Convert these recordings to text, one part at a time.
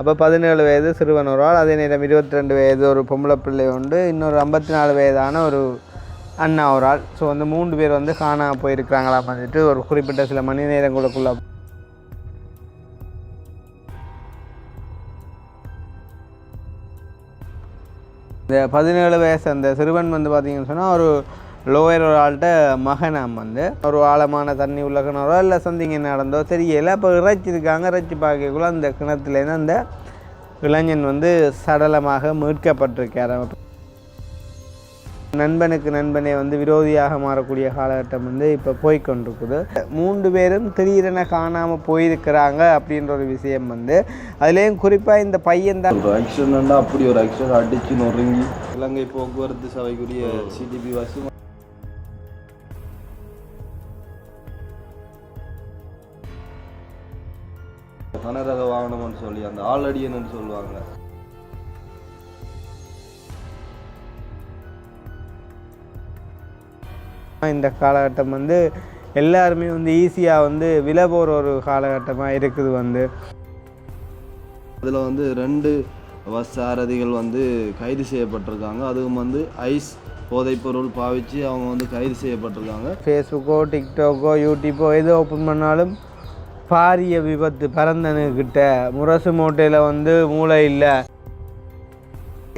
அப்போ 17 வயது சிறுவன் ஒரு ஆள், அதே நேரம் 22 வயது ஒரு பொம்பளை பிள்ளை உண்டு, இன்னொரு 54 வயதான ஒரு அண்ணா ஒரு ஆள். ஸோ வந்து 3 பேர் வந்து காணாமல் போயிருக்கிறாங்களா வந்துட்டு ஒரு குறிப்பிட்ட சில மணி நேரங்களுக்குள்ள. இந்த 17 வயசு அந்த சிறுவன் வந்து பார்த்திங்கன்னு சொன்னால் ஒரு லோயர் ஒரு ஆள்கிட்ட மகனாம் வந்து ஒரு ஆழமான தண்ணி உள்ள கிணறோ இல்லை சந்திங்க நடந்தோ தெரியலை. அப்போ இறைச்சிருக்காங்க, இறைச்சி பார்க்கக்குள்ள அந்த கிணத்துலேருந்து அந்த இளைஞன் வந்து சடலமாக மீட்கப்பட்டிருக்கார். நண்பனுக்கு நண்பனே வந்து விரோதியாக மாறக்கூடிய காலகட்டம் வந்து இப்போ போய்கொண்டிருக்குது. 3 பேரும் திடீரென காணாமல் போயிருக்கிறாங்க அப்படின்ற ஒரு விஷயம் வந்து அதுலேயும் குறிப்பாக இந்த பையன் தான் ஆக்ஷன் அப்படி ஒரு ஆக்ஷன் அடிச்சு நொறுங்கி இலங்கை போக்குவரத்து சபைக்குரிய சிடிபி வாசி கனரக வாகனம்னு சொல்லி அந்த ஆளடியன்னு சொல்லுவாங்க. இந்த காலகட்டம் வந்து எல்லாருமே வந்து ஈஸியாக வந்து விலை போகிற ஒரு காலகட்டமாக இருக்குது வந்து. அதில் வந்து 2 பஸ் சாரதிகள் வந்து கைது செய்யப்பட்டிருக்காங்க. அதுவும் வந்து ஐஸ் போதைப்பொருள் பாவித்து அவங்க வந்து கைது செய்யப்பட்டிருக்காங்க. ஃபேஸ்புக்கோ டிக்டாக்கோ யூடியூப்போ எது ஓப்பன் பண்ணாலும் பாரிய விபத்து, பரந்தனுக்கிட்ட முரசு மூட்டையில் வந்து மூளை இல்லை,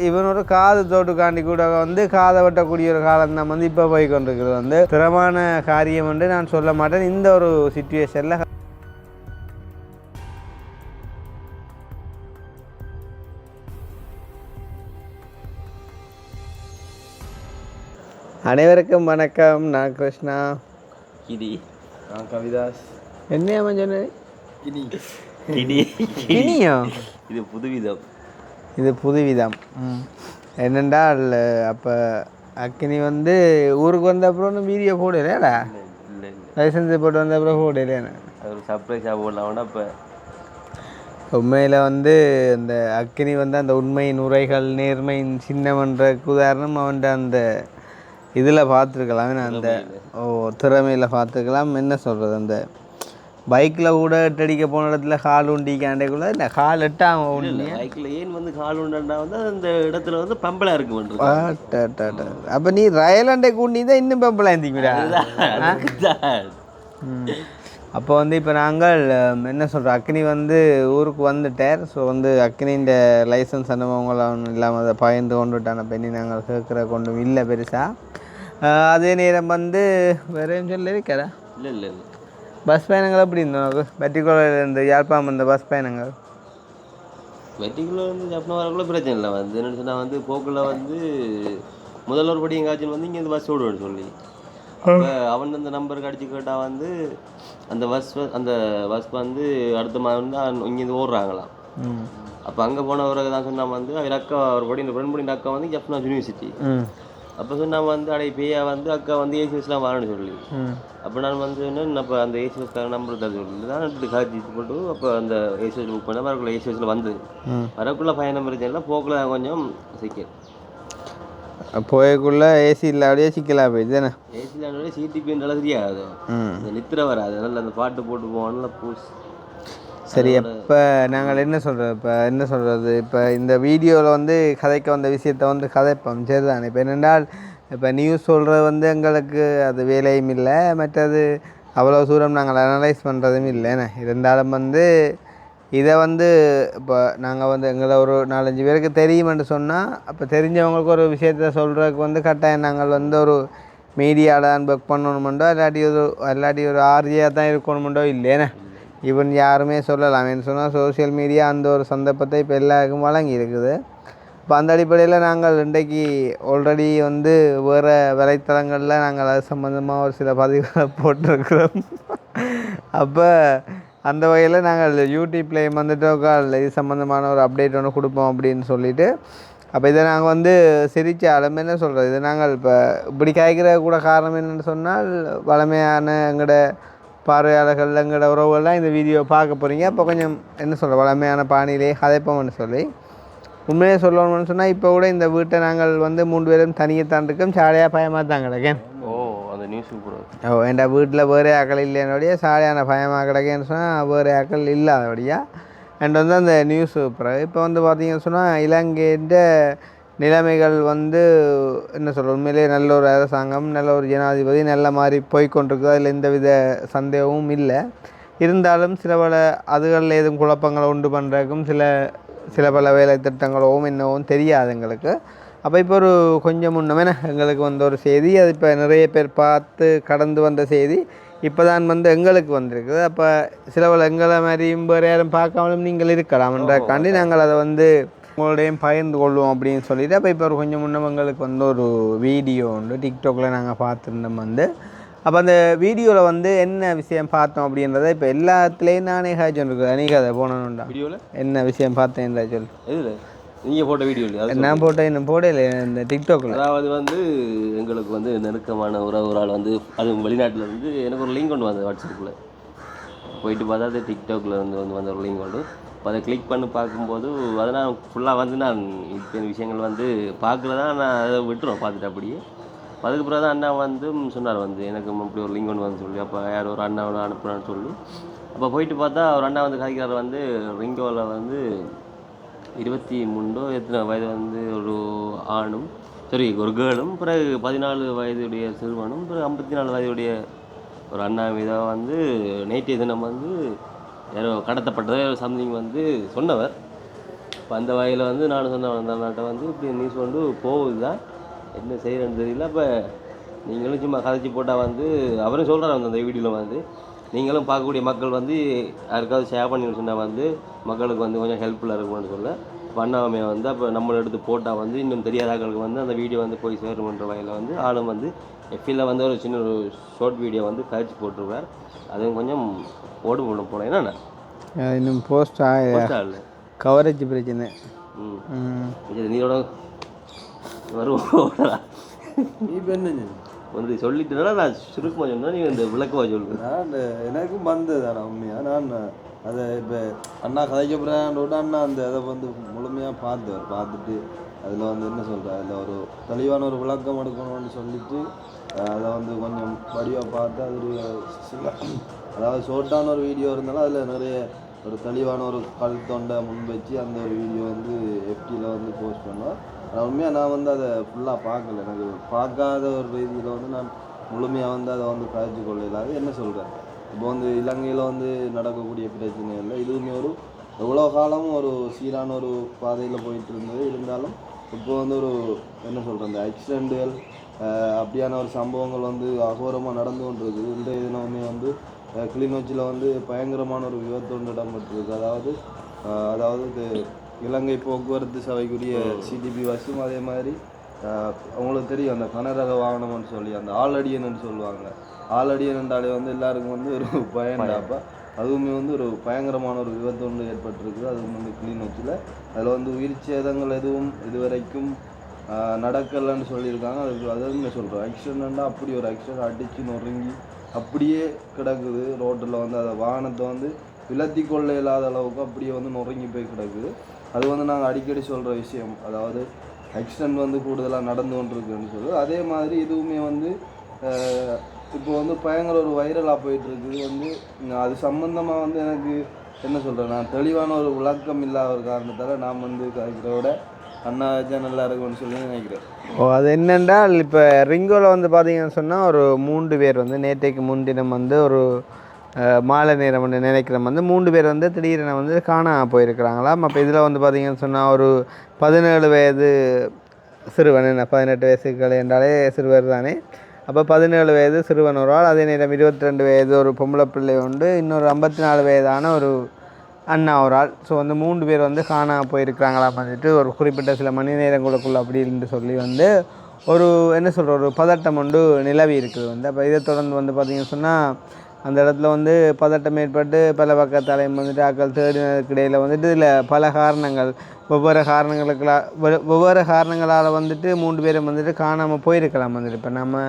இவன் ஒரு காது தோட்டுக்காண்டி கூட வந்து காதை வெட்டக்கூடிய ஒரு காலம் தான் வந்து இப்போ போய் கொண்டிருக்கிறது. வந்து திறமான காரியம் என்று நான் சொல்ல மாட்டேன். இந்த ஒரு சிச்சுவேஷனில் அனைவருக்கும் வணக்கம். நான் கிருஷ்ணா. கிடி. நான் கவிதாஸ். என்ன சொன்ன? கிடி. கினியோ? இது புதுவிதம். இது புதுவிதம். என்னென்றால் அப்போ அக்கினி வந்து ஊருக்கு வந்த அப்புறம் வீடியோ போடலையாடா? லைசன்ஸு போட்டு வந்த அப்புறம் போடலையானே? அது ஒரு சர்ப்ரைஸாக போடலாம். இப்போ உண்மையில் வந்து அந்த அக்கினி வந்து அந்த உண்மையின் உரைகள் நேர்மையின் சின்னம்ன்றக்கு உதாரணம் அவன்கிட்ட அந்த இதில் பார்த்துருக்கலாம். அந்த திறமையில் பார்த்துருக்கலாம். என்ன சொல்கிறது, அந்த பைக்கில் கூட எட்டடிக்க போன இடத்துல கால் உண்டிக்காண்டேக்குள்ள இந்த கால் எட்டாம உண்டி பைக்கில் ஏன் வந்து கால் உண்டா வந்து அந்த இடத்துல வந்து பம்பளாக இருக்கு. அப்போ நீ ரயலாண்டை கூண்டி தான் இன்னும் பம்பளாக இருந்தீங்களா? அப்போ வந்து இப்போ நாங்கள் என்ன சொல்கிறோம், அக்னி வந்து ஊருக்கு வந்துட்டார். ஸோ வந்து அக்னின்ற லைசன்ஸ் அனுபவங்களாம் இல்லாமல் அதை பயந்து கொண்டுட்டான பெண்ணி நாங்கள் கேட்குற கொண்டும் இல்லை பெருசாக. அதே நேரம் வந்து வேறு சொல்ல இருக்கிறா? இல்லை பஸ் பயணங்கள் எப்படி இருந்தோம்? வெட்டிக்குளர்லேருந்து யாழ்ப்பாணம் இந்த பஸ் பயணங்கள் வெட்டிக்குள்ளே ஜப்னா வரக்குள்ள பிரச்சனை இல்லை. வந்து என்னென்னு சொன்னால் வந்து போக்கில் வந்து முதல்வர் படி எங்காச்சும் வந்து இங்கேருந்து பஸ் ஓடுவேன்னு சொல்லி அப்போ அவன் அந்த நம்பருக்கு அடிச்சு கேட்டால் வந்து அந்த பஸ் வந்து அடுத்த மாதம் தான் இங்கேருந்து ஓடுறாங்களாம். அப்போ அங்கே போனவருக்கு தான் சொன்னால் வந்து அவர் அக்கா ஒரு படி இந்த ஃப்ரெண்ட் படி அக்கா வந்து ஜப்னா யூனிவர்சிட்டி. அப்போ சொன்னால் வந்து அடைய பேயா வந்து அக்கா வந்து ஏசிஎஸ்லாம் வரணும்னு சொல்லி அப்போ நான் வந்து சொன்னேன் அப்போ அந்த ஏசிஎஸ்கார நம்பர் தான் சொல்லி தான் காட்சி போட்டு அப்போ அந்த ஏசிஎஸ் புக் பண்ண வரக்குள்ள ஏசிஎஸில் வந்து வரக்குள்ள பயணம் பிரச்சனை போக்குள்ள கொஞ்சம் சிக்கல் போயக்குள்ள ஏசி இல்லாடியே சிக்கலாக போயிடுது. தானே ஏசி இல்லாத சிடிபின்றால தெரியாது, இந்த நித்திர வராது. அதனால் அந்த பாட்டு போட்டு போவான்ல பூஸ். சரி, இப்போ நாங்கள் என்ன சொல்கிறது, இப்போ இந்த வீடியோவில் வந்து கதைக்க வந்த விஷயத்தை வந்து கதைப்போம். சரிதான். இப்போ என்னென்றால் இப்போ நியூஸ் சொல்கிறது வந்து எங்களுக்கு அது வேலையும் இல்லை, மற்றது அவ்வளோ தூரம் நாங்கள் அனலைஸ் பண்ணுறதும் இல்லைண்ணே. இருந்தாலும் வந்து இதை வந்து இப்போ நாங்கள் வந்து எங்களை ஒரு 4-5 பேருக்கு தெரியுமென்று சொன்னால் அப்போ தெரிஞ்சவங்களுக்கு ஒரு விஷயத்த சொல்கிறதுக்கு வந்து கட்டாயம் நாங்கள் வந்து ஒரு மீடியாவில் தான் புக் பண்ணணுமெண்டோ இல்லாட்டி ஒரு ஆர்ஜியாக தான் இருக்கணுமெண்டோ இல்லைண்ணே. ஈவன் யாருமே சொல்லலாம். என்ன சொன்னால் சோசியல் மீடியா அந்த ஒரு சந்தர்ப்பத்தை இப்போ எல்லாருக்கும் வழங்கி இருக்குது. இப்போ அந்த அடிப்படையில் நாங்கள் இன்றைக்கு ஆல்ரெடி வந்து வேறு வலைத்தளங்களில் நாங்கள் அது சம்மந்தமாக ஒரு சில பதிவுகளை போட்டிருக்கிறோம். அப்போ அந்த வகையில் நாங்கள் யூடியூப்லேயும் வந்துட்டோக்கால் இது சம்மந்தமான ஒரு அப்டேட் ஒன்று கொடுப்போம் அப்படின்னு சொல்லிவிட்டு அப்போ இதை நாங்கள் வந்து சிரித்தாலும் என்ன சொல்கிறது, இதை நாங்கள் இப்போ இப்படி காய்க்கிற கூட காரணம் என்னென்னு சொன்னால் வளமையான எங்களோட பார்வையாளர்கள் எங்களோட உறவுகள்லாம் இந்த வீடியோ பார்க்க போகிறீங்க. அப்போ கொஞ்சம் என்ன சொல்கிற வளமையான பாணியிலே கதைப்போம்னு சொல்லி உண்மையே சொல்லணும்னு சொன்னால் இப்போ கூட இந்த வீட்டை நாங்கள் வந்து 3 பேரும் தனியத்தான் இருக்கோம். சாலையாக பயமாக தான் கிடக்கேன். அந்த நியூஸ் என் வீட்டில் வேறு ஆக்கள் இல்லைன்னோடைய சாலையான பயமாக கிடக்கேன்னு சொன்னால் வேறு ஆக்கள் இல்லாதபடியாக அண்ட் வந்து அந்த நியூஸ் பிறகு இப்போ வந்து பார்த்தீங்கன்னு சொன்னால் இலங்கைன்ற நிலைமைகள் வந்து என்ன சொல்கிறது, உண்மையிலேயே நல்ல ஒரு அரசாங்கம், நல்ல ஒரு ஜனாதிபதி, நல்ல மாதிரி போய்கொண்டிருக்குது. அதில் எந்தவித சந்தேகமும் இல்லை. இருந்தாலும் சில பல அதுகளில் எதுவும் குழப்பங்களை உண்டு பண்ணுறதுக்கும் சில பல வேலை திட்டங்களவும் என்னவும் தெரியாது எங்களுக்கு. அப்போ இப்போ ஒரு கொஞ்சம் முன்னமே எங்களுக்கு வந்த ஒரு செய்தி, அது இப்போ நிறைய பேர் பார்த்து கடந்து வந்த செய்தி இப்போ தான் வந்து எங்களுக்கு வந்திருக்குது. அப்போ சில பல எங்களை மாதிரியும் வேறு யாரும் பார்க்காமலும் நீங்கள் இருக்கலாம்ன்றக்காண்டி நாங்கள் அதை வந்து உங்களோடையும் பகிர்ந்து கொள்வோம் அப்படின்னு சொல்லிட்டு, அப்போ இப்போ ஒரு கொஞ்சம் முன்னம் எங்களுக்கு வந்து ஒரு வீடியோ உண்டு டிக்டாக்ல நாங்கள் பார்த்துருந்தோம் வந்து. அப்போ அந்த வீடியோவில் வந்து என்ன விஷயம் பார்த்தோம் அப்படின்றத இப்போ எல்லாத்துலேயும் நானே காய்ச்சொன்றிருக்குது. அன்றைக்கி அதை போனோம்டா வீடியோவில் என்ன விஷயம் பார்த்தேன் சொல். எதில் நீங்கள் போட்ட வீடியோ இல்லையா? நான் போட்டேன், இன்னும் போடலை இந்த டிக்டாக்ல. அதாவது வந்து எங்களுக்கு வந்து நெருக்கமான ஒரு ஆள் வந்து அது வெளிநாட்டில் இருந்து எனக்கு ஒரு லிங்க் கொண்டு வந்தது வாட்ஸ்அப்பில். போயிட்டு பார்த்தா அது டிக்டாக்ல வந்த ஒரு லிங்க் கொண்டு இப்போ அதை கிளிக் பண்ணி பார்க்கும்போது அதை நான் ஃபுல்லாக வந்து நான் இப்போ விஷயங்கள் வந்து பார்க்குறதா நான் அதை விட்டுருவேன் பார்த்துட்டு அப்படியே. அதுக்கு பிறகு தான் அண்ணா வந்து சொன்னார் வந்து எனக்கு இப்படி ஒரு லிங்க் ஒன்று வந்து சொல்லி, அப்போ யார் ஒரு அண்ணாவோட அனுப்புகிறான்னு சொல்லி அப்போ போயிட்டு பார்த்தா ஒரு அண்ணா வந்து காய்க்கிறார் வந்து ரிங்கோவில் வந்து 23 எத்தனை வயது வந்து ஒரு ஆணும் சரி ஒரு கேர்ளும், பிறகு 14 வயதுடைய சிறுவனும், பிறகு 54 வயதுடைய ஒரு அண்ணா மீதாக வந்து நேற்றைய தினம் வந்து யாரோ கடத்தப்பட்டதோ சம்திங் வந்து சொன்னவர். இப்போ அந்த வகையில் வந்து நான் சொன்ன அந்த நாட்டை வந்து இப்படி நியூஸ் கொண்டு போகுது தான், என்ன செய்கிறேன்னு தெரியல. அப்போ நீங்களும் சும்மா கதைச்சி போட்டால் வந்து அவரும் சொல்கிறார் வந்து அந்த வீடியோவில் வந்து நீங்களும் பார்க்கக்கூடிய மக்கள் வந்து யாருக்காவது ஷேர் பண்ணி சொன்னால் வந்து மக்களுக்கு வந்து கொஞ்சம் ஹெல்ப்ஃபுல்லாக இருக்கும்னு சொல்ல பண்ணாமே வந்து அப்போ நம்மளை எடுத்து போட்டால் வந்து இன்னும் தெரியாதாக்களுக்கு வந்து அந்த வீடியோ வந்து போய் சேருமன்ற வகையில் வந்து ஆளும் வந்து எஃபியில் வந்து ஒரு சின்ன ஒரு ஷார்ட் வீடியோ வந்து கழிச்சு போட்டிருக்கார். அதுவும் கொஞ்சம் ஓடு போல என்னண்ணா இன்னும் போஸ்ட் ஆகல கவரேஜ் பிரச்சனை. நீரோட வருவோம் இப்போ என்ன வந்து சொல்லிட்டுனா நான் சுருக்கமாக சொன்னால் நீ இந்த விளக்கமாக சொல்லுவேன். நான் எனக்கும் வந்தது தானே உண்மையாக. நான் அதை இப்போ அண்ணா கதைக்கப்புறம் அண்ணா அந்த அதை வந்து முழுமையாக பார்த்துட்டு அதில் வந்து என்ன சொல்கிறேன், அதில் ஒரு தெளிவான ஒரு விளக்கம் எடுக்கணும்னு சொல்லிட்டு அதை வந்து கொஞ்சம் வடிவாக பார்த்து அது ஒரு சில அதாவது ஷார்ட்டான ஒரு வீடியோ இருந்தாலும் அதில் நிறைய ஒரு தெளிவான ஒரு கல் தொண்டை முன் வச்சு அந்த ஒரு வீடியோ வந்து எஃப்டியில் வந்து போஸ்ட் பண்ணுவேன். ஆனால் உண்மையாக நான் வந்து அதை ஃபுல்லாக பார்க்கல, எனக்கு பார்க்காத ஒரு ரீதியில் வந்து நான் முழுமையாக வந்து அதை வந்து கழிச்சு கொள்ளலாது. என்ன சொல்கிறேன், இப்போ வந்து இலங்கையில் வந்து நடக்கக்கூடிய பிரச்சனை இல்லை, இதுவுமே ஒரு எவ்வளோ காலமும் ஒரு சீரான ஒரு பாதையில் போயிட்டு இருந்தது. இருந்தாலும் இப்போ வந்து ஒரு என்ன சொல்கிறேன், இந்த ஆக்சிடெண்ட்டுகள் அப்படியான ஒரு சம்பவங்கள் வந்து அகோரமாக நடந்து கொண்டு இருக்குது. இந்த தினமே வந்து கிளிநொச்சியில் வந்து பயங்கரமான ஒரு விபத்து ஒன்று இடம்பெற்றிருக்கு. அதாவது இது இலங்கை போக்குவரத்து சபைக்குரிய சிடிபி பஸ்ஸும் அதே மாதிரி அவங்களுக்கு தெரியும் அந்த கனரக வாகனம்னு சொல்லி அந்த ஆளடியன்னு சொல்லுவாங்க. ஆளடியன் என்றாலே வந்து எல்லாருக்கும் வந்து ஒரு பயன்டாப்பா. அதுவுமே வந்து ஒரு பயங்கரமான ஒரு விபத்து ஒன்று ஏற்பட்டிருக்குது. அதுவும் வந்து கிளிநொச்சியில். அதில் வந்து உயிர் சேதங்கள் எதுவும் இதுவரைக்கும் நடக்கலைன்னு சொல்லியிருக்காங்க. அதாவது என்ன சொல்கிறோம், ஆக்சிடெண்ட்டாக அப்படி ஒரு ஆக்சிடெண்ட் அடித்து நொறுங்கி அப்படியே கிடக்குது ரோட்டில் வந்து அதை வாகனத்தை வந்து விலத்தி கொள்ள இல்லாத அளவுக்கு அப்படியே வந்து நொறுங்கி போய் கிடக்குது. அது வந்து நாங்கள் அடிக்கடி சொல்கிற விஷயம். அதாவது ஆக்சிடெண்ட் வந்து கூடுதலாக நடந்து கொண்டிருக்குன்னு சொல்லி அதே மாதிரி இதுவுமே வந்து இப்போ வந்து பயங்கர ஒரு வைரலாக போயிட்டுருக்குது. வந்து அது சம்மந்தமாக வந்து எனக்கு என்ன சொல்கிறேன், நான் தெளிவான ஒரு விளக்கம் இல்லாத ஒரு காரணத்தால் நான் வந்து கதைக்கிறோட அண்ணா நல்லா இருக்குன்னு சொல்லி நினைக்கிறேன். அது என்னென்றால் இப்போ ரிங்கோவில் வந்து பார்த்தீங்கன்னு சொன்னால் ஒரு 3 பேர் வந்து நேற்றைக்கு முன்தினம் வந்து ஒரு மாலை நேரம் வந்து நினைக்கிறோம் வந்து 3 பேர் வந்து திடீரென வந்து காணாமல் போயிருக்கிறாங்களாம். அப்போ இதில் வந்து பார்த்தீங்கன்னு சொன்னால் ஒரு 17 வயது சிறுவன், என்ன 18 வயசுகள் என்றாலே சிறுவர் தானே. அப்போ 17 வயது சிறுவன் ஒரு ஆள், அதே நேரம் 22 வயது ஒரு பொம்பளை பிள்ளை உண்டு, இன்னொரு 54 வயதான ஒரு அண்ணா ஒரு ஆள். ஸோ வந்து 3 பேர் வந்து காணாமல் போயிருக்கிறாங்களாம் வந்துட்டு ஒரு குறிப்பிட்ட சில மணி நேரங்களுக்குள்ள அப்படின்னு சொல்லி வந்து ஒரு என்ன சொல்கிற ஒரு பதட்டம் ஒன்று நிலவி இருக்குது வந்து. அப்போ இதை தொடர்ந்து வந்து பார்த்திங்கன்னு சொன்னால் அந்த இடத்துல வந்து பதட்டம் ஏற்பட்டு பல பக்கத்தாலையும் வந்துட்டு ஆக்கள் தேடினதுக்கு இடையில் வந்துட்டு இதில் பல காரணங்கள் வெவ்வேறு காரணங்களால் வந்துட்டு 3 பேரும் வந்துட்டு காணாமல் போயிருக்கலாம் வந்துட்டு. இப்போ நம்ம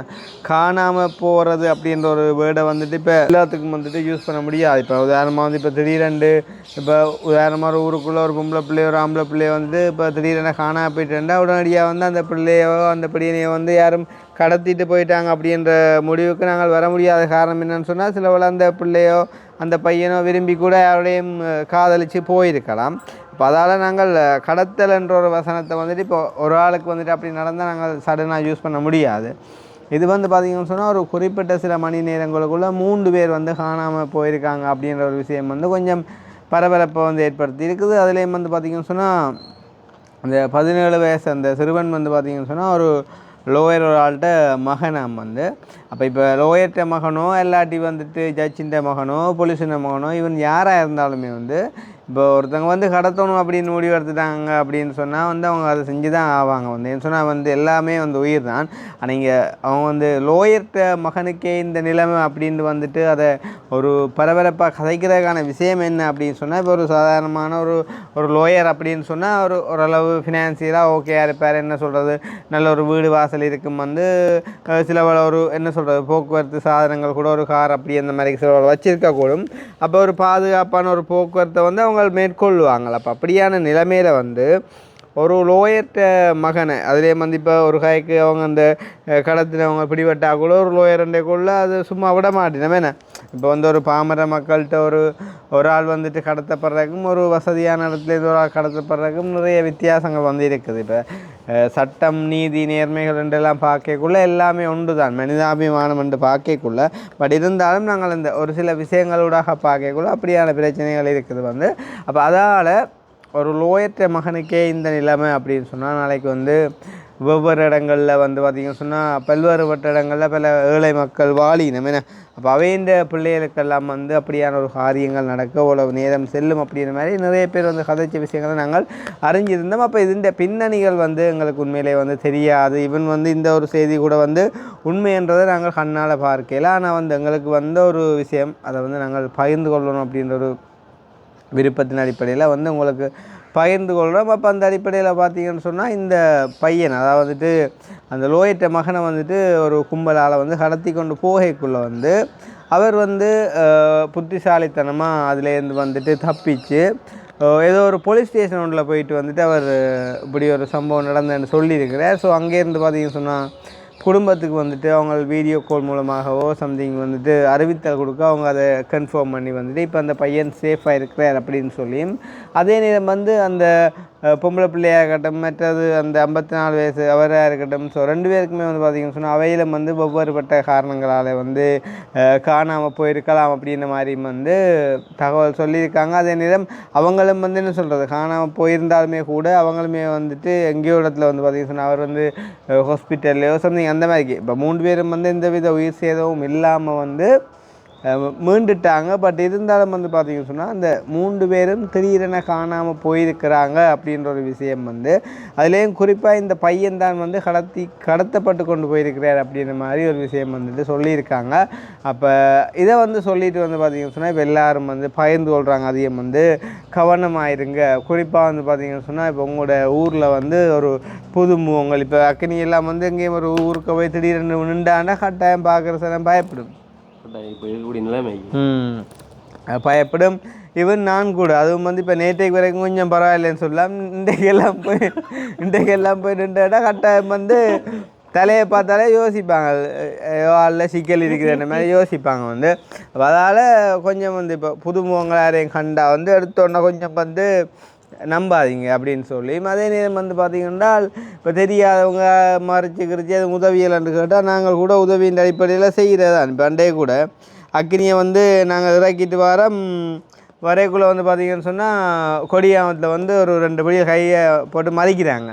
காணாமல் போகிறது அப்படின்ற ஒரு வேர்டை வந்துட்டு இப்போ எல்லாத்துக்கும் வந்துட்டு யூஸ் பண்ண முடியாது. இப்போ உதாரணமாக வந்து இப்போ திடீரென்று இப்போ உதாரணமாக ஒரு ஊருக்குள்ளே ஒரு பொம்பளை பிள்ளையோ ஒரு ஆம்பளை பிள்ளையோ வந்துட்டு இப்போ திடீரென காணாமல் போயிட்டுருந்தா உடனடியாக வந்து அந்த பிள்ளையோ அந்த பிள்ளையனையோ வந்து யாரும் கடத்திட்டு போயிட்டாங்க அப்படின்ற முடிவுக்கு நாங்கள் வர முடியாத காரணம் என்னன்னு சொன்னால் சில வேளை அந்த பிள்ளையோ அந்த பையனோ விரும்பி கூட யாரோடையும் காதலித்து போயிருக்கலாம். இப்போ அதால் நாங்கள் கடத்தல் என்ற ஒரு வசனத்தை வந்துட்டு இப்போ ஒரு ஆளுக்கு வந்துட்டு அப்படி நடந்தால் நாங்கள் சடனாக யூஸ் பண்ண முடியாது. இது வந்து பார்த்திங்கன்னு சொன்னால் ஒரு குறிப்பிட்ட சில மணி நேரங்களுக்குள்ளே 3 பேர் வந்து காணாமல் போயிருக்காங்க அப்படின்ற ஒரு விஷயம் வந்து கொஞ்சம் பரபரப்பை வந்து ஏற்படுத்தி இருக்குது. அதுலேயும் வந்து பார்த்திங்கன்னு சொன்னால் அந்த 17 வயசு அந்த சிறுவன் வந்து பார்த்திங்கன்னு சொன்னால் ஒரு லோயர் ஒரு ஆள்கிட்ட மகனாம் வந்து. அப்போ இப்போ லோயர்கிட்ட மகனோ இல்லாட்டி வந்துட்டு ஜட்ஜின்ற மகனோ போலீஸின்ற மகனோ இவன் யாராக இருந்தாலுமே வந்து இப்போ ஒருத்தவங்க வந்து கடத்தணும் அப்படின்னு முடிவு எடுத்துட்டாங்க அப்படின்னு சொன்னால் வந்து அவங்க அதை செஞ்சு தான் ஆவாங்க வந்து. ஏன்னு சொன்னால் வந்து எல்லாமே வந்து உயிர் தான். ஆனால் இங்கே அவங்க வந்து லோயர்கிட்ட மகனுக்கே இந்த நிலைமை அப்படின்னு வந்துட்டு அதை ஒரு பரபரப்பாக கதைக்கிறதுக்கான விஷயம் என்ன அப்படின்னு சொன்னால் இப்போ ஒரு சாதாரணமான ஒரு லோயர் அப்படின்னு சொன்னால் ஓரளவு ஃபினான்சியலாக ஓகேயா இருப்பார். என்ன சொல்கிறது, நல்ல ஒரு வீடு வாசல் இருக்கும் வந்து சில ஒரு என்ன சொல்கிறது போக்குவரத்து சாதனங்கள் கூட ஒரு கார் அப்படி அந்த மாதிரி சில வச்சுருக்கக்கூடும். அப்போ ஒரு பாதுகாப்பான ஒரு போக்குவரத்தை வந்து அவங்க மேற்கொள்வாங்கள. அப்போ அப்படியான நிலைமையில் வந்து ஒரு லோயர்கிட்ட மகனை அதிலே வந்து இப்போ ஒரு கைக்கு அவங்க அந்த கடத்தினவங்க பிடிபட்டால் கூட ஒரு லோயர்ண்டேக்குள்ள அது சும்மா விட மாட்டேன். என்ன இப்போ வந்து ஒரு பாமர மக்கள்கிட்ட ஒரு ஆள் வந்துட்டு கடத்தப்படுறதுக்கும் ஒரு வசதியான இடத்துலேருந்து ஒரு ஆள் கடத்தப்படுறதுக்கும் நிறைய வித்தியாசங்கள் வந்து இருக்குது. இப்போ சட்டம் நீதி நேர்மைகள் என்றெல்லாம் பார்க்கக்குள்ள எல்லாமே ஒன்று தான், மனிதாபிமானம் என்று பார்க்கக்குள்ள. பட் இருந்தாலும் நாங்கள் இந்த ஒரு சில விஷயங்களூடாக பார்க்கக்குள்ள அப்படியான பிரச்சனைகள் இருக்குது வந்து. அப்போ அதால் ஒரு லோயர்கிட்ட மகனுக்கே இந்த நிலைமை அப்படின்னு சொன்னால் நாளைக்கு வந்து வெவ்வேறு இடங்களில் வந்து பார்த்திங்கன்னு சொன்னால் பல்வேறுபட்ட இடங்களில் பல ஏழை மக்கள் வாழினம் என்ன. அப்போ அவைன்ற பிள்ளைகளுக்கெல்லாம் வந்து அப்படியான ஒரு காரியங்கள் நடக்க அவ்வளவு நேரம் செல்லும் அப்படின்ற மாதிரி நிறைய பேர் வந்து கதைச்ச விஷயங்களை நாங்கள் அறிஞ்சிருந்தோம். அப்போ இந்த பின்னணிகள் வந்து எங்களுக்கு உண்மையிலே வந்து தெரியாது. இவன் வந்து இந்த ஒரு செய்தி கூட வந்து உண்மைன்றதை நாங்கள் கண்ணால் பார்க்கல. ஆனால் வந்து எங்களுக்கு வந்த ஒரு விஷயம் அதை வந்து நாங்கள் பகிர்ந்து கொள்ளணும் அப்படின்ற ஒரு விருப்பத்தின் அடிப்படையில் வந்து உங்களுக்கு பகிர்ந்து கொள்கிறோம். அப்போ அந்த அடிப்படையில் பார்த்தீங்கன்னு சொன்னால் இந்த பையன் அதாவது அந்த லோயர்கிட்ட மகனை வந்துட்டு ஒரு கும்பலால் வந்து கடத்தி கொண்டு போகைக்குள்ளே வந்து அவர் வந்து புத்திசாலித்தனமாக அதுலேருந்து வந்துட்டு தப்பிச்சு ஏதோ ஒரு போலீஸ் ஸ்டேஷன் ஒன்றில் போயிட்டு வந்துட்டு அவர் இப்படி ஒரு சம்பவம் நடந்ததுன்னு சொல்லியிருக்கிறார். ஸோ அங்கேருந்து பார்த்தீங்கன்னு சொன்னால் குடும்பத்துக்கு வந்துட்டு அவங்க வீடியோ கால் மூலமாகவோ சம்திங் வந்துட்டு அறிவித்தல் கொடுக்க அவங்க அதை கன்ஃபார்ம் பண்ணி வந்துட்டு இப்போ அந்த பையன் சேஃபாக இருக்கிறார் அப்படின்னு சொல்லியும் அதே நேரம் வந்து அந்த பொம்பளை பிள்ளையாக இருக்கட்டும் மற்றது அந்த 54 வயசு அவராக இருக்கட்டும். ஸோ 2 பேருக்குமே வந்து பார்த்திங்கன்னு சொன்னால் அவையிலும் வந்து வெவ்வேறுபட்ட காரணங்களால் வந்து காணாமல் போயிருக்கலாம் அப்படின்ற மாதிரி வந்து தகவல் சொல்லியிருக்காங்க. அதே நேரம் அவங்களும் வந்து என்ன சொல்கிறது காணாமல் போயிருந்தாலுமே கூட அவங்களுமே வந்துட்டு எங்கேயோ இடத்துல வந்து பார்த்திங்கன்னு சொன்னால் அவர் வந்து ஹாஸ்பிட்டல்லையோ சம்திங் அந்த மாதிரி இப்போ 3 பேரும் வந்து எந்தவித உயிர் சேதமும் இல்லாமல் வந்து மீண்டுட்டாங்க. பட் இருந்தாலும் வந்து பார்த்திங்கன்னு சொன்னால் அந்த 3 பேரும் திடீரென காணாமல் போயிருக்கிறாங்க அப்படின்ற ஒரு விஷயம் வந்து அதுலேயும் குறிப்பாக இந்த பையன்தான் வந்து கடத்தப்பட்டு கொண்டு போயிருக்கிறார் அப்படின்ற மாதிரி ஒரு விஷயம் வந்துட்டு சொல்லியிருக்காங்க. அப்போ இதை வந்து சொல்லிட்டு வந்து பார்த்திங்கன்னு சொன்னால் இப்போ எல்லோரும் வந்து பகிர்ந்து கொள்கிறாங்க. அதிகம் வந்து கவனமாயிருங்க. குறிப்பாக வந்து பார்த்திங்கன்னு சொன்னால் இப்போ உங்களோட ஊரில் வந்து ஒரு புதுமுகங்கள் இப்போ அக்கினி எல்லாம் வந்து எங்கேயும் ஒரு ஊருக்கு போய் திடீரென்னு நின்றாண்டா கட்டாயம் பார்க்குற சில பயப்படும். இப்போ இருக்கக்கூடிய நிலைமை பயப்படும். ஈவன் நான் கூட அதுவும் வந்து இப்போ நேற்றைக்கு வரைக்கும் கொஞ்சம் பரவாயில்லைன்னு சொல்லலாம். இன்றைக்கெல்லாம் போய் நின்றாடா கட்டாயம் வந்து தலையை பார்த்தாலே யோசிப்பாங்க அல்ல சிக்கல் இருக்கிற மாதிரி யோசிப்பாங்க வந்து. அதால் கொஞ்சம் வந்து இப்போ புதுமுகங்கள் யாரையும் கண்டா வந்து எடுத்தோன்னா கொஞ்சம் வந்து நம்பாதீங்க அப்படின்னு சொல்லி. அதே நேரம் வந்து பார்த்திங்கன்னா இப்போ தெரியாதவங்க மறைச்சி அது உதவியல்னு கேட்டால் நாங்கள் கூட உதவியின் அடிப்படையில் செய்கிறதான். இப்போ அண்டையே கூட அக்கினியை வந்து நாங்கள் இறக்கிட்டு வரைக்குள்ளே வந்து பார்த்திங்கன்னு சொன்னால் கொடியாமத்தில் வந்து ஒரு 2 படி கையை போட்டு மறைக்கிறாங்க.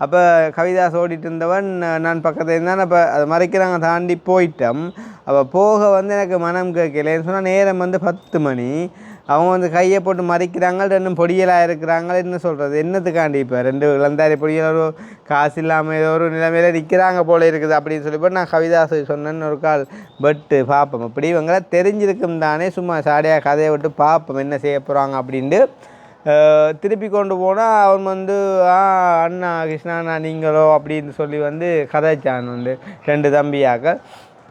அப்போ கவிதாஸ் ஓடிட்டு இருந்தவன் நான் பக்கத்தில் இருந்தான். அப்போ அதை மறைக்கிறாங்க தாண்டி போயிட்டோம். அப்போ போக வந்து எனக்கு மனம் கேட்கலன்னு சொன்னால் நேரம் வந்து 10 மணி. அவங்க வந்து கையை போட்டு மறைக்கிறாங்க. 2 பொடியலாக இருக்கிறாங்க. என்ன சொல்கிறது என்னத்துக்காண்டி இப்போ 2 இளந்தாரி பொடியில் ஒரு காசு இல்லாமல் ஏதோ ஒரு நிலைமையில் நிற்கிறாங்க போல இருக்குது அப்படின்னு சொல்லிப்போ நான் கவிதாசு சொன்னேன்னு ஒரு கால் பட்டு பார்ப்போம். அப்படி இவங்கள தெரிஞ்சிருக்கும் தானே சும்மா சாடியாக கதையை விட்டு பார்ப்போம் என்ன செய்ய போகிறாங்க அப்படின்ட்டு திருப்பி கொண்டு போனால் அவன் வந்து அண்ணா கிருஷ்ணா நீங்களோ அப்படின்னு சொல்லி வந்து கதைச்சான் வந்து 2 தம்பியாக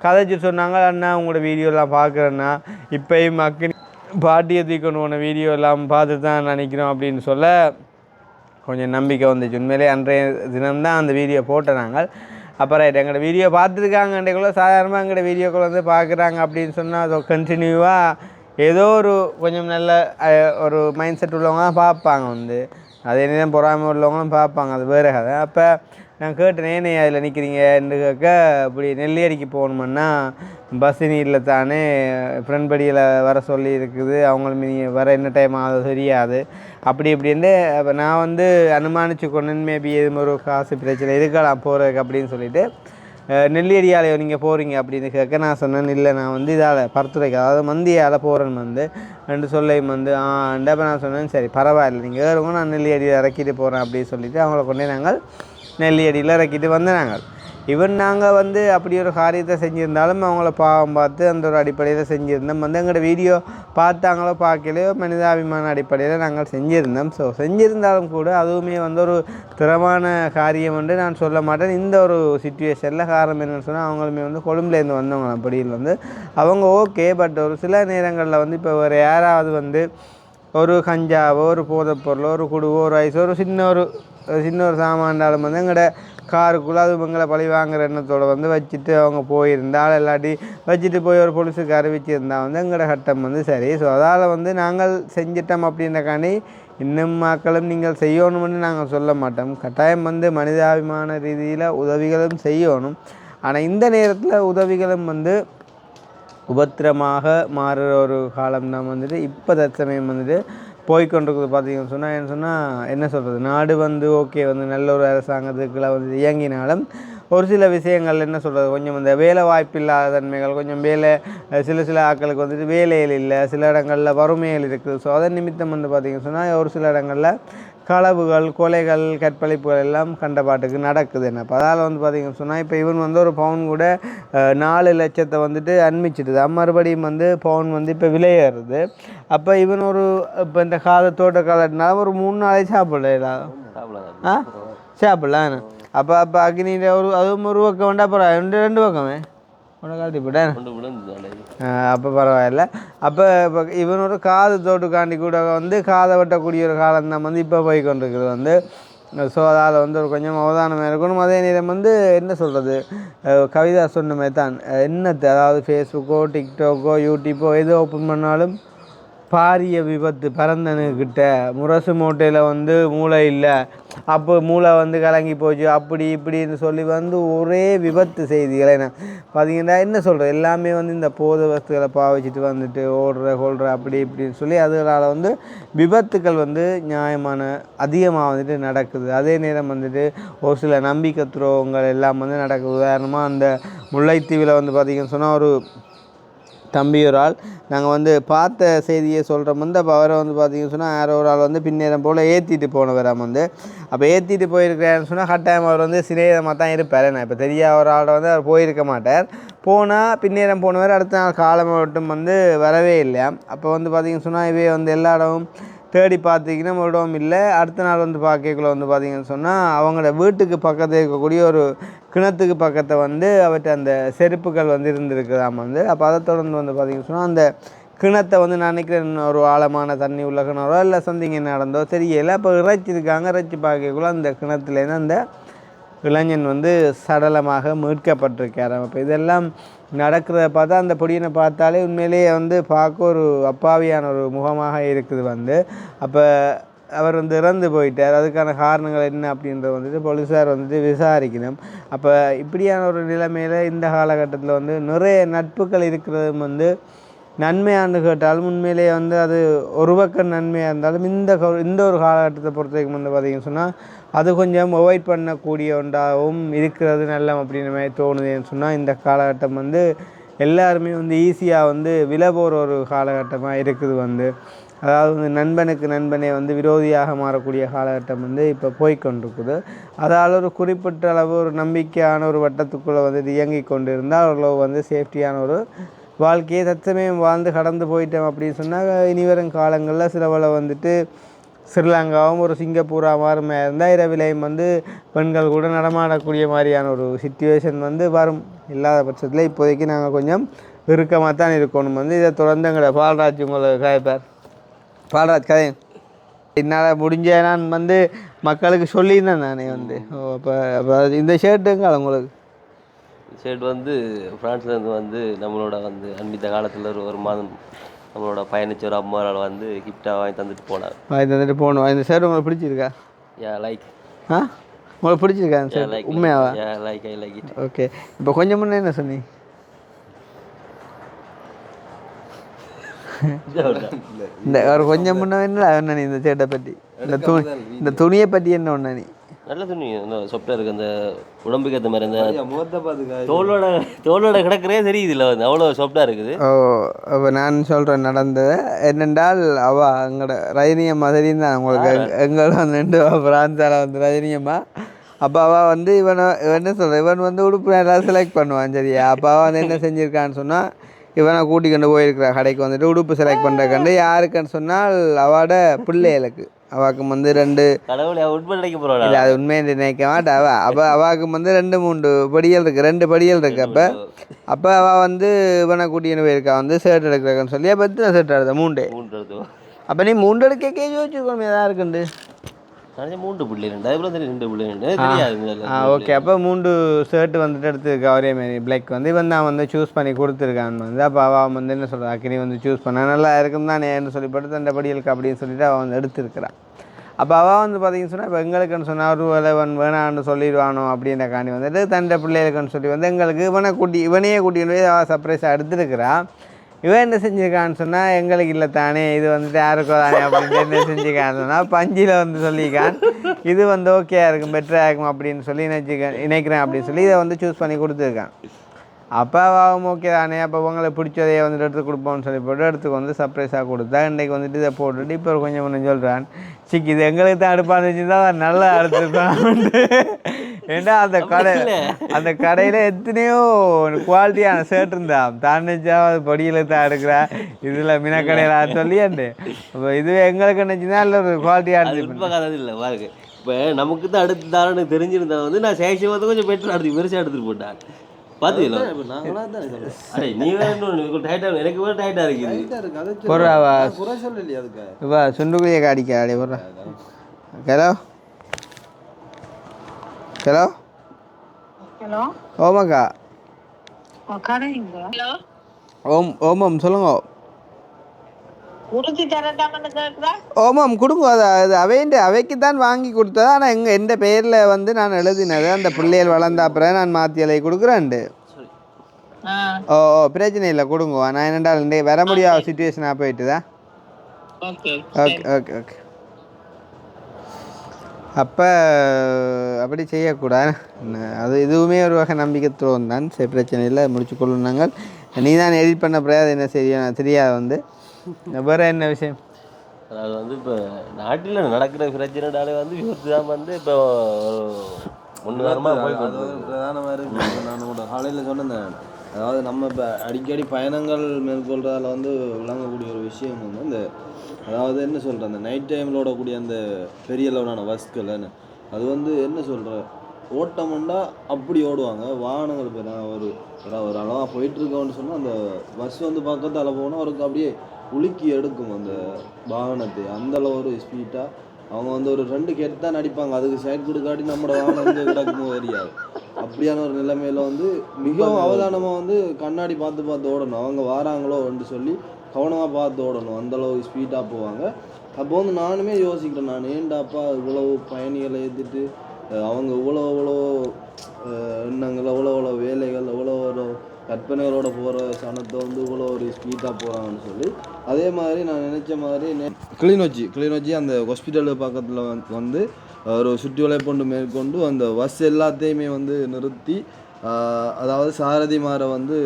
கதைச்சி சொன்னாங்க. அண்ணா உங்களோட வீடியோலாம் பார்க்குறேன்னா இப்போயும் மக்கள் பாட்டியை தூக்கணும் போன வீடியோ எல்லாம் பார்த்து தான் நினைக்கிறோம் அப்படின்னு சொல்ல கொஞ்சம் நம்பிக்கை வந்துச்சு. உண்மையிலே அன்றைய தினம்தான் அந்த வீடியோ போட்டோம் நாங்கள். அப்புறம் எங்களோட வீடியோ பார்த்துருக்காங்கன்றக்குள்ள சாதாரணமாக எங்களோட வீடியோக்கள் வந்து பார்க்குறாங்க அப்படின்னு சொன்னால் அது கண்டினியூவாக ஏதோ ஒரு கொஞ்சம் நல்ல ஒரு மைண்ட் செட் உள்ளவங்க தான் பார்ப்பாங்க வந்து. அதே நேரம் பொறாமை உள்ளவங்களும் பார்ப்பாங்க, அது வேறு கதை. அப்போ நான் கேட்டேன் ஏனே அதில் நிற்கிறீங்கன்னு கேட்க இப்படி நெல்லியடிக்கு போகணுமுன்னா பஸ் நீரில் தானே ஃப்ரெண்ட் படியில் வர சொல்லி இருக்குது, அவங்களும் நீங்கள் வர என்ன டைம் ஆகுது தெரியாது அப்படி இப்படின்ட்டு. அப்போ நான் வந்து அனுமானிச்சு கொண்டு மேபி எதுவும் ஒரு காசு பிரச்சனை இருக்கலாம் போகிறதுக்கு அப்படின்னு சொல்லிவிட்டு நெல்லியடியாலையோ நீங்கள் போகிறீங்க அப்படின்னு கேட்க நான் சொன்னேன் இல்லை நான் வந்து இதால் பரத்துறைக்கு அதாவது மந்தியால் போகிறேன்னு வந்து 2 சொல்லையும் வந்து அப்போ நான் சொன்னேன் சரி பரவாயில்லை நீங்கள் ஏறுங்க நான் நெல்லியடியில் இறக்கிட்டு போகிறேன் அப்படின்னு சொல்லிவிட்டு அவங்கள கொண்டே நாங்கள் நெல்லியடியில் இறக்கிட்டு வந்து நாங்கள் நாங்கள் வந்து அப்படி ஒரு காரியத்தை செஞ்சுருந்தாலும் அவங்கள பாவம் பார்த்து அந்த ஒரு அடிப்படையில் செஞ்சுருந்தோம் வந்து எங்களோட வீடியோ பார்த்தாங்களோ பார்க்கலையோ மனிதாபிமான அடிப்படையில் நாங்கள் செஞ்சுருந்தோம். ஸோ செஞ்சுருந்தாலும் கூட அதுவுமே வந்து ஒரு திறமான காரியம் வந்து நான் சொல்ல மாட்டேன். இந்த ஒரு சிச்சுவேஷனில் காரணம் என்னென்னு சொன்னால் அவங்களுமே வந்து கொழும்புலேருந்து வந்தவங்க அப்படியில் வந்து அவங்க ஓகே. பட் ஒரு சில நேரங்களில் வந்து இப்போ வேறு யாராவது வந்து ஒரு கஞ்சாவோ ஒரு போதைப்பொருளோ ஒரு குடுவோ ஒரு ஐஸோ ஒரு சின்ன ஒரு சாமான்டாலும் வந்து எங்களோட காருக்குள்ளே அது இவங்களை பழி வாங்குற எண்ணத்தோடு வந்து வச்சுட்டு அவங்க போயிருந்தால் இல்லாட்டி வச்சுட்டு போய் ஒரு போலீஸுக்கு அறிவிச்சிருந்தால் வந்து எங்களோட சட்டம் வந்து சரி. ஸோ அதால் வந்து நாங்கள் செஞ்சிட்டோம் அப்படின்றக்காண்டி இன்னும் மக்களும் நீங்கள் செய்யணும்னு நாங்கள் சொல்ல மாட்டோம். கட்டாயம் வந்து மனிதாபிமான ரீதியில் உதவிகளும் செய்யணும். ஆனால் இந்த நேரத்தில் உதவிகளும் வந்து உபத்திரமாக மாறுற ஒரு காலம்தான் வந்துட்டு இப்போ தற்சமயம் வந்துட்டு போய்கொண்டிருக்குது. பார்த்தீங்கன்னு சொன்னால் என்ன சொல்கிறது, நாடு வந்து ஓகே வந்து நல்ல ஒரு அரசாங்கத்துக்குள்ள வந்து இயங்கினாலும் ஒரு சில விஷயங்கள் என்ன சொல்கிறது கொஞ்சம் இந்த வேலை வாய்ப்பு இல்லாத தன்மைகள் கொஞ்சம் சில ஆட்களுக்கு வந்துட்டு வேலைகள் இல்லை, சில இடங்களில் வறுமைகள் இருக்குது. ஸோ அதன் நிமித்தம் வந்து பார்த்திங்கன்னு சொன்னால் ஒரு சில இடங்களில் களவுகள் கொலைகள் கற்பழிப்புகள் எல்லாம் கண்டபாட்டுக்கு நடக்குது. என்ன அதால் வந்து பார்த்திங்கன்னு சொன்னால் இப்போ இவன் வந்து ஒரு பவுன் கூட 4 லட்சத்தை வந்துட்டு அன்மிச்சிடுது. மறுபடியும் வந்து பவுன் வந்து இப்போ விலையேறுது. அப்போ இவன் இப்போ இந்த தோட்ட காலத்தினால ஒரு 3 நாளைக்கு சாப்பிடலாம் சாப்பிடலாம். அப்போ அக்னியில் அதுவும் ஒரு பக்கம் வேண்டாம் அப்புறம் 2 பக்கமே உன காட்டி போட்டேன். அப்போ பரவாயில்ல. அப்போ இப்போ இவனோட தோட்டுக்காண்டி கூட வந்து காதை வெட்டக்கூடிய ஒரு காலம் தான் வந்து இப்போ போய் கொண்டிருக்குது வந்து. ஸோ அதால் வந்து ஒரு கொஞ்சம் அவதானமாக இருக்கணும். அதே நேரம் வந்து என்ன சொல்கிறது கவிதா சொன்ன மாதிரி தான் என்னத்தை அதாவது ஃபேஸ்புக்கோ டிக்டாக்கோ யூடியூப்போ எதோ ஓப்பன் பண்ணாலும் பாரிய விபத்து பரந்தனுக்கிட்ட முரசு மூட்டையில் வந்து மூளை இல்லை, அப்போ மூளை வந்து கலங்கி போச்சு அப்படி இப்படின்னு சொல்லி வந்து ஒரே விபத்து செய்திகளை நான் பார்த்தீங்கன்னா என்ன சொல்கிறது எல்லாமே வந்து இந்த போதை வஸ்துகளை பாவிச்சிட்டு வந்துட்டு கொள்கிற அப்படி இப்படின்னு சொல்லி அதனால் வந்து விபத்துக்கள் வந்து நியாயமான அதிகமாக வந்துட்டு நடக்குது. அதே நேரம் வந்துட்டு ஒரு சில நம்பிக்கை துரோகங்கள் எல்லாம் வந்து நடக்குது. உதாரணமாக அந்த முல்லைத்தீவில் வந்து பார்த்திங்கன்னு சொன்னால் ஒரு தம்பி ஒரு ஆள் நாங்கள் வந்து பார்த்த செய்தியை சொல்கிறோம் வந்து. அப்போ அவரை வந்து பார்த்திங்கன்னு சொன்னால் யாரோ ஒரு ஆள் வந்து பின்னேரம் போல் ஏற்றிட்டு போனவராம் வந்து. அப்போ ஏற்றிட்டு போயிருக்கிறாருன்னு சொன்னால் கட்டாயம் அவர் வந்து சிநேகமாக தான் இருப்பார். நான் இப்போ தெரியாத ஒரு ஆளை வந்து அவர் போயிருக்க மாட்டார். போனால் பின்னேரம் போனவர் அடுத்த நாள் காலம் மட்டும் வந்து வரவே இல்லையா. அப்போ வந்து பார்த்திங்கன்னு சொன்னால் இவே வந்து எல்லா இடமும் தேடி பார்த்திங்கன்னா ஒரு இடம் இல்லை. அடுத்த நாள் வந்து பார்க்கக்குள்ள வந்து பார்த்திங்கன்னு சொன்னால் அவங்களோட வீட்டுக்கு பக்கத்தில் இருக்கக்கூடிய ஒரு கிணத்துக்கு பக்கத்தை வந்து அவர்கிட்ட அந்த செருப்புகள் வந்து இருந்திருக்குதாம் வந்து. அப்போ அதை தொடர்ந்து வந்து பார்த்திங்கன்னு சொன்னால் அந்த கிணத்தை வந்து நான் நினைக்கிறேன் ஒரு ஆழமான தண்ணி உள்ள கிணறோ இல்லை சந்திங்க நடந்தோ தெரியலை. அப்போ இறைச்சி பார்க்கக்குள்ள அந்த கிணத்துலேருந்து அந்த இளைஞன் வந்து சடலமாக மீட்கப்பட்டிருக்கார். அப்போ இதெல்லாம் நடக்கிறத பார்த்தா அந்த பொடியனை பார்த்தாலே உண்மையிலேயே வந்து பார்க்க ஒரு அப்பாவியான ஒரு முகமாக இருக்குது வந்து. அப்போ அவர் வந்து இறந்து போயிட்டார். அதுக்கான காரணங்கள் என்ன அப்படின்றத வந்துட்டு போலீஸார் வந்துட்டு விசாரிக்கணும். அப்போ இப்படியான ஒரு நிலைமையில் இந்த காலகட்டத்தில் வந்து நிறைய நட்புகள் இருக்கிறதும் வந்து நன்மையானு கேட்டாலும் உண்மையிலேயே வந்து அது ஒரு பக்கம் நன்மையாக இருந்தாலும் இந்த ஒரு காலகட்டத்தை பொறுத்த வரைக்கும் வந்து பார்த்திங்கன்னு சொன்னால் அது கொஞ்சம் அவாய்ட் பண்ணக்கூடிய ஒன்றாகவும் இருக்கிறது நல்லம் அப்படின்ற மாதிரி தோணுதுன்னு சொன்னால் இந்த காலகட்டம் வந்து எல்லாருமே வந்து ஈஸியாக வந்து விலை போகிற ஒரு காலகட்டமாக இருக்குது வந்து. அதாவது வந்து நண்பனுக்கு நண்பனே வந்து விரோதியாக மாறக்கூடிய காலகட்டம் வந்து இப்போ போய்கொண்டிருக்குது. அதால் ஒரு குறிப்பிட்ட அளவு ஒரு நம்பிக்கையான ஒரு வட்டத்துக்குள்ளே வந்து இயங்கி கொண்டு இருந்தால் அவ்வளோ வந்து சேஃப்டியான ஒரு வாழ்க்கையை தற்சமயம் வாழ்ந்து கடந்து போயிட்டோம் அப்படின்னு சொன்னால் இனிவரும் காலங்களில் சிலவளை வந்துட்டு ஸ்ரீலங்காவும் ஒரு சிங்கப்பூரா மாதிரி இருந்தால் இரவிலையும் வந்து பெண்கள் கூட நடமாடக்கூடிய மாதிரியான ஒரு சிச்சுவேஷன் வந்து வரும். இல்லாத பட்சத்தில் இப்போதைக்கு நாங்கள் கொஞ்சம் இறுக்கமாக தான் இருக்கணும். வந்து இதை தொடர்ந்து எங்களை பால்ராஜ் உங்களுக்கு கதைப்பார். பால்ராஜ் கதை என்னால் முடிஞ்ச நான் வந்து மக்களுக்கு சொல்லியிருந்தேன் நானே வந்து. அப்போ இந்த ஷர்ட்டுங்க உங்களுக்கு ஷர்ட் வந்து ஃப்ரான்ஸ்லேருந்து வந்து நம்மளோட வந்து அன்பித்த காலத்தில் ஒரு மாதம் நம்மளோட பயணிச்ச ஒரு அம்மாவால் வந்து கிஃப்டாக வாங்கி தந்துட்டு போனார். வாங்கி தந்துட்டு போகணும். இந்த ஷர்ட் உங்களுக்கு பிடிச்சிருக்கா? லைக் உங்களுக்கு பிடிச்சிருக்கா அந்த ஷர்ட்? உண்மையாவா? Like I like it. Okay. இப்போ கொஞ்சம் முன்னே என்ன சொன்னீங்க? இந்த ஒரு கொஞ்சம் முன்னே என்ன நீ இந்த ஷர்ட்டை பற்றி இந்த துணியை பற்றி என்ன ஒன்று நீ? நல்ல துணி சொப்டாக இருக்குது. அந்த உடம்புக்கு ஏற்ற மாதிரி அந்த தோலோட கிடக்கிறே தெரியுது இல்லை வந்து அவ்வளோ சொப்டாக இருக்குது. அப்போ நான் சொல்கிறேன் நடந்தது என்னென்றால் அவள் எங்களோட ரஜினியம்மா தெரியும் உங்களுக்கு எங்களோட வந்து பிரான்ஸால் வந்து ரஜினியம்மா. அப்போ அவள் வந்து இவனை என்ன சொல்கிறேன், இவன் வந்து உடுப்பு நல்லா செலக்ட் பண்ணுவான் சரியா. அப்போ அவள் வந்து என்ன செஞ்சுருக்கான்னு சொன்னால் இவனை கூட்டிக்கொண்டு போயிருக்கிறா கடைக்கு வந்துட்டு உடுப்பு செலக்ட் பண்ணுறக்கண்டு. யாருக்குன்னு சொன்னால் அவட பிள்ளைகளுக்கு. அவாக்கு வந்து 2 இல்லை அது உண்மையை நினைக்க மாட்டா. அவாக்கு வந்து 2-3 படிகள் இருக்குது, 2 படிகள் இருக்குது. அப்போ அவள் வந்து இவனை கூட்டின்னு போயிருக்கா வந்து ஷர்ட் எடுக்கிறக்குன்னு சொல்லி. அப்போ எத்தனை ஷர்ட் எடுத்த? 3. அப்போ நீ 3 எடுக்க யோசிச்சுக்கணும் எதாக இருக்குண்டு. 3 பிள்ளை 2 பிள்ளை. ஓகே. அப்போ 3 ஷர்ட் வந்துட்டு எடுத்துருக்கா ஒரே மாரி பிளாக் வந்து இவன் தான் வந்து சூஸ் பண்ணி கொடுத்துருக்கான்னு வந்து. அப்போ அவன் வந்து என்ன சொல்கிறா, அக்கினி வந்து சூஸ் பண்ண நல்லா இருக்கும் தான் ஏன்னு சொல்லிப்பட்டு தண்டை படிகளுக்கு அப்படின்னு சொல்லிட்டு அவன் வந்து எடுத்துருக்கிறான். அப்போ அவள் வந்து பார்த்தீங்கன்னு சொன்னால் இப்போ எங்களுக்குன்னு சொன்னால் ஒரு வேலைவன் வேணான்னு சொல்லிடுவானோ அப்படின்றக்காண்டி வந்துட்டு தண்டை பிள்ளைகளுக்குன்னு சொல்லி வந்து எங்களுக்கு இவனையே கூட்டிகிட்டு போய் அவள் சர்ப்ரைஸாக எடுத்துருக்கிறான். இவன் என்ன செஞ்சுருக்கான்னு சொன்னால் எங்களுக்கு இல்லை தானே இது வந்துட்டு யாருக்கோ தானே அப்படின்னு என்ன செஞ்சுக்கான்னு சொன்னால் பஞ்சில் வந்து சொல்லிக்கான் இது வந்து ஓகேயா இருக்கும் பெட்டராக இருக்கும் அப்படின்னு சொல்லி நினைக்கிறேன் அப்படின்னு சொல்லி இதை வந்து சூஸ் பண்ணி கொடுத்துருக்கான். அப்போ அவன் ஓகே தானே அப்போ உங்களுக்கு பிடிச்சதையே வந்துட்டு எடுத்து கொடுப்போம்னு சொல்லி போட்டு எடுத்துக்கு வந்து சர்ப்ரைஸாக கொடுத்தா இன்றைக்கு வந்துட்டு இதை போட்டுட்டு இப்போ கொஞ்சம் முன்ன சொல்கிறான் சிக்கி இது எங்களுக்கு தான் அடுப்பாக இருந்துச்சுதான் நல்லா அடுத்துருப்பான். ஏன்னா அந்த கடையில் எத்தனையோ குவாலிட்டியான ஷர்ட் இருந்தான் தான் நினச்சா அது படியில் தான் எடுக்கிறா இதில் மினக்கடையில் சொல்லியாண்டு. இப்போ இதுவே எங்களுக்கு நினச்சிதான் இல்லை ஒரு குவாலிட்டியாக இருந்துச்சு. இல்லை பாருங்க இப்போ நமக்கு தான் அடுத்து தானே தெரிஞ்சிருந்தா வந்து நான் சேஷம் வந்து கொஞ்சம் பெட்டராக எடுத்து பெருசாக எடுத்துகிட்டு போட்டேன் பாத்தீங்களா. நீ எனக்கு வேற டைட்டா இருக்குது சுண்டுக்குழிய காடிக்க அடி போடுற. ஹலோ ஹலோ ஹலோ ஓமாக்கா. ஓமம் சொல்லுங்க. ஓமாம் கொடுங்க. அது அவைக்கு தான் வாங்கி கொடுத்தது. ஆனால் எந்த பேரில் வந்து நான் எழுதினது அந்த பிள்ளைகள் வளர்ந்த அப்புறம் நான் மாற்றி எழுதி கொடுக்குறேன்ண்டு. ஓ பிரச்சனை இல்லை கொடுங்க. நான் என்னென்றால் வர முடியாத சுச்சுவேஷனாக போயிட்டுதா. Okay okay okay. அப்போ அப்படி செய்யக்கூடாது. அது இதுவுமே ஒரு வகை நம்பிக்கை துரோகம் தான். சரி பிரச்சனை இல்லை முடிச்சு கொள்ளுனாங்க. நீ தான் எடிட் பண்ண பிறகு என்ன தெரியாது வந்து வேறு என்ன விஷயம். அதாவது வந்து இப்போ நாட்டில் நடக்கிற பிரச்சனைனாலே வந்து விபத்து தான் வந்து இப்போ 1 வாரமாக போய் பிரதானமாக இருக்குது. நான் கூட காலையில் சொன்னேன். அதாவது நம்ம இப்போ அடிக்கடி பயணங்கள் மேற்கொள்றதால வந்து விளங்கக்கூடிய ஒரு விஷயம் வந்து இந்த அதாவது என்ன சொல்கிறேன் அந்த நைட் டைமில் ஓடக்கூடிய அந்த பெரிய லெவலான பஸ்கள்னு அது வந்து என்ன சொல்கிற ஓட்டமுண்டா அப்படி ஓடுவாங்க வாகனங்கள். இப்போ நான் ஒரு அளவாக போயிட்டுருக்கோன்னு சொன்னால் அந்த பஸ் வந்து பக்கத்தால் போனால் அவருக்கு அப்படியே உலுக்கி எடுக்கும் அந்த வாகனத்தை. அந்தளவு ஒரு ஸ்பீடாக அவங்க வந்து ஒரு 2 கேட்டு தான் நடிப்பாங்க. அதுக்கு சைட் கொடுக்காட்டி நம்மளோட வாகனம் வந்து கிடக்குமோ தெரியாது. அப்படியான ஒரு நிலைமையில் வந்து மிகவும் அவதானமாக வந்து கண்ணாடி பார்த்து ஓடணும். அவங்க வாராங்களோன்னு சொல்லி கவனமாக பார்த்து ஓடணும். அந்தளவு ஸ்பீடாக போவாங்க. அப்போ வந்து நானுமே யோசிக்கிறேன், நான் ஏண்டாப்பா இவ்வளவு பயணிகளை ஏற்றிட்டு அவங்க இவ்வளோ எண்ணங்கள் இவ்வளோ வேலைகள் இவ்வளோ கற்பனைகளோட போகிற சனத்தை வந்து இவ்வளோ ஒரு ஸ்பீடாக போகிறாங்கன்னு சொல்லி அதே மாதிரி நான் நினச்ச மாதிரி கிளிநொச்சி அந்த ஹாஸ்பிட்டலு பக்கத்தில் வந்து ஒரு சுற்றி வளைப்பொண்டு மேற்கொண்டு அந்த பஸ் எல்லாத்தையுமே வந்து நிறுத்தி அதாவது சாரதிமாரை வந்து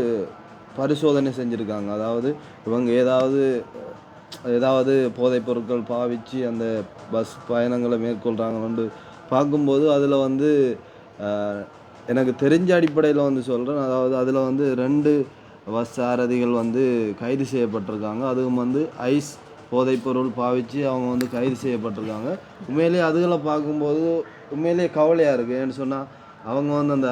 பரிசோதனை செஞ்சுருக்காங்க. அதாவது இவங்க ஏதாவது போதைப் பொருட்கள் பாவித்து அந்த பஸ் பயணங்களை மேற்கொள்கிறாங்கன்னு பார்க்கும்போது அதில் வந்து எனக்கு தெரிஞ்ச அடிப்படையில் வந்து சொல்கிறேன். அதாவது அதில் வந்து 2 பஸ் சாரதிகள் வந்து கைது செய்யப்பட்டிருக்காங்க. அதுவும் வந்து ஐஸ் போதைப்பொருள் பாவித்து அவங்க வந்து கைது செய்யப்பட்டிருக்காங்க. உண்மையிலேயே அதுகளை பார்க்கும்போது உண்மையிலேயே கவலையாக இருக்குது. ஏன்னு சொன்னால் அவங்க வந்து அந்த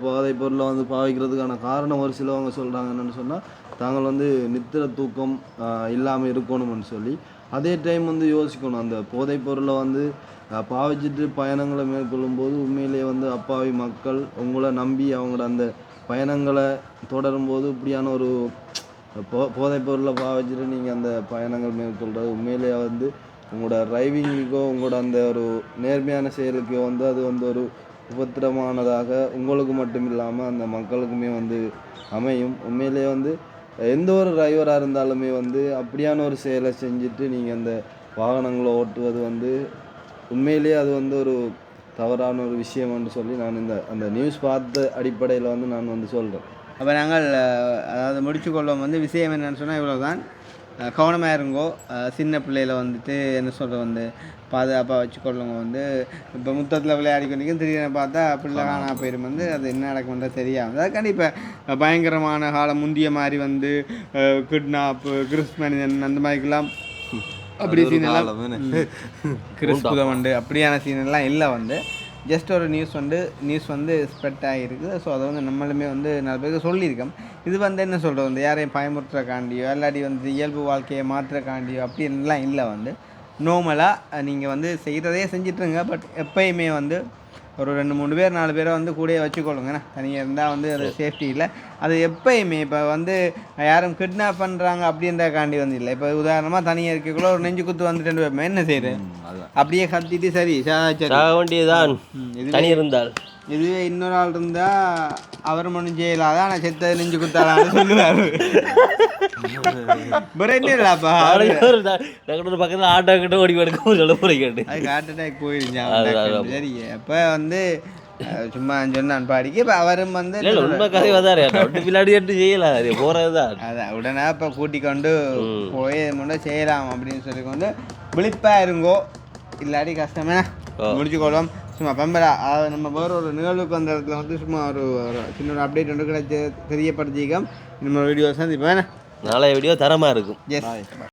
போதைப்பொருளை வந்து பாவிக்கிறதுக்கான காரணம் ஒரு சிலவங்க சொல்கிறாங்க என்னென்னு சொன்னால் தாங்கள் வந்து நித்திர தூக்கம் இல்லாமல் இருக்கணும்னு சொல்லி. அதே டைம் வந்து யோசிக்கணும், அந்த போதைப்பொருளை வந்து பாவிச்சிட்டு பயணங்களை மேற்கொள்ளும்போது உண்மையிலேயே வந்து அப்பாவி மக்கள் உங்களை நம்பி அவங்களோட அந்த பயணங்களை தொடரும்போது இப்படியான ஒரு போதைப்பொருளை பாவிச்சிட்டு நீங்கள் அந்த பயணங்கள் மேற்கொள்கிறது உண்மையிலேயே வந்து உங்களோட டிரைவிங்குக்கோ உங்களோட அந்த ஒரு நேர்மையான செயலுக்கோ வந்து அது வந்து ஒரு உபத்திரமானதாக உங்களுக்கு மட்டும் இல்லாமல் அந்த மக்களுக்குமே வந்து அமையும். உண்மையிலேயே வந்து எந்த ஒரு டிரைவராக இருந்தாலுமே வந்து அப்படியான ஒரு செயலை செஞ்சுட்டு நீங்கள் அந்த வாகனங்களை ஓட்டுவது வந்து உண்மையிலேயே அது வந்து ஒரு தவறான ஒரு விஷயம்னு சொல்லி நான் அந்த நியூஸ் பார்த்த அடிப்படையில் வந்து நான் வந்து சொல்கிறேன். அப்போ நாங்கள் அதாவது முடிச்சுக்கொள்வோம் வந்து விஷயம் என்னென்னு சொன்னால் இவ்வளோ தான். கவனமாக இருங்கோ. சின்ன பிள்ளையில் வந்துட்டு என்ன சொல்கிறது வந்து பாதுகாப்பாக வச்சுக்கொள்ளுங்க. வந்து இப்போ முத்தத்தில் விளையாடிக்கொண்டிருக்கும் திடீர்னு பார்த்தா பிள்ளை காணா போயிடும் வந்து அது என்ன நடக்கும்ன்றது தெரியாது. அதுக்காண்டி இப்போ பயங்கரமான காலம் முந்திய மாதிரி வந்து கிட்னாப்பு கிறிஸ்மனிதன் அந்த மாதிரிக்கெல்லாம் அப்படி சீனெல்லாம் கிறிஸ்புதம் உண்டு அப்படியான சீனெல்லாம் இல்லை. வந்து ஜஸ்ட் ஒரு நியூஸ் வந்து ஸ்ப்ரெட் ஆகிருக்கு. ஸோ அதை வந்து நம்மளுமே வந்து நிறைய பேருக்கு சொல்லியிருக்கோம். இது வந்து என்ன சொல்கிறது வந்து யாரையும் பயமுறுத்துறக்காண்டியோ இல்லாட்டி வந்து இயல்பு வாழ்க்கையை மாற்றுறக்காண்டியோ அப்படின்லாம் இல்லை. வந்து நார்மலாக நீங்கள் வந்து செய்கிறதே செஞ்சிட்ருங்க. பட் எப்பயுமே வந்து ஒரு 2-3 பேர் 4 பேரை வந்து கூடயே வச்சுக்கொள்ளுங்கண்ணா. தனியாக இருந்தால் வந்து அது சேஃப்டி இல்லை. அது எப்பயுமே இப்போ வந்து யாரும் கிட்னாப் பண்ணுறாங்க அப்படின்றக்காண்டி வந்து இல்லை. இப்போ உதாரணமாக தனியாக இருக்கக்குள்ள ஒரு நெஞ்சு குத்து வந்துட்டு வைப்பேன் என்ன செய்யுது அப்படியே கத்திட்டு சரி வேண்டியதான் தனி இருந்தால். இதுவே இன்னொரு ஆள் இருந்தால் அவர் மனு செய்யலாத ஆனால் செத்த நெஞ்சு குத்தாலான்னு சொல்லுவார். இல்லைப்பா பக்கத்தில் ஆட்டோ கிட்ட ஓடி எடுக்க சொல்ல போறீங்க அது ஹார்ட் அட்டாக் போயிருந்துச்சு. சரி அப்போ வந்து சும்மா சொன்னான் பாடிக்கு. இப்போ அவரும் வந்து உண்மை கதை வதாரு விளையாடி செய்யலாம் போறதுதான். அதான் உடனே இப்போ கூட்டிக் கொண்டு போய் மட்டும் செய்யலாம் அப்படின்னு சொல்லி கொண்டு விழிப்பாக இருங்கோ. இல்லாட்டி கஷ்டமே முடிச்சுக்கொள்வோம். சும்மா பம்பரா நம்ம வேறு ஒரு நிகழ்வுக்கு வந்த இடத்துல வந்து சும்மா ஒரு சின்ன ஒரு அப்டேட் ஒன்று கிடைச்சி தெரியப்படுத்திக்க நம்ம வீடியோஸ் வந்து இப்போ நாளைய வீடியோ தரமாக இருக்கும். எஸ்.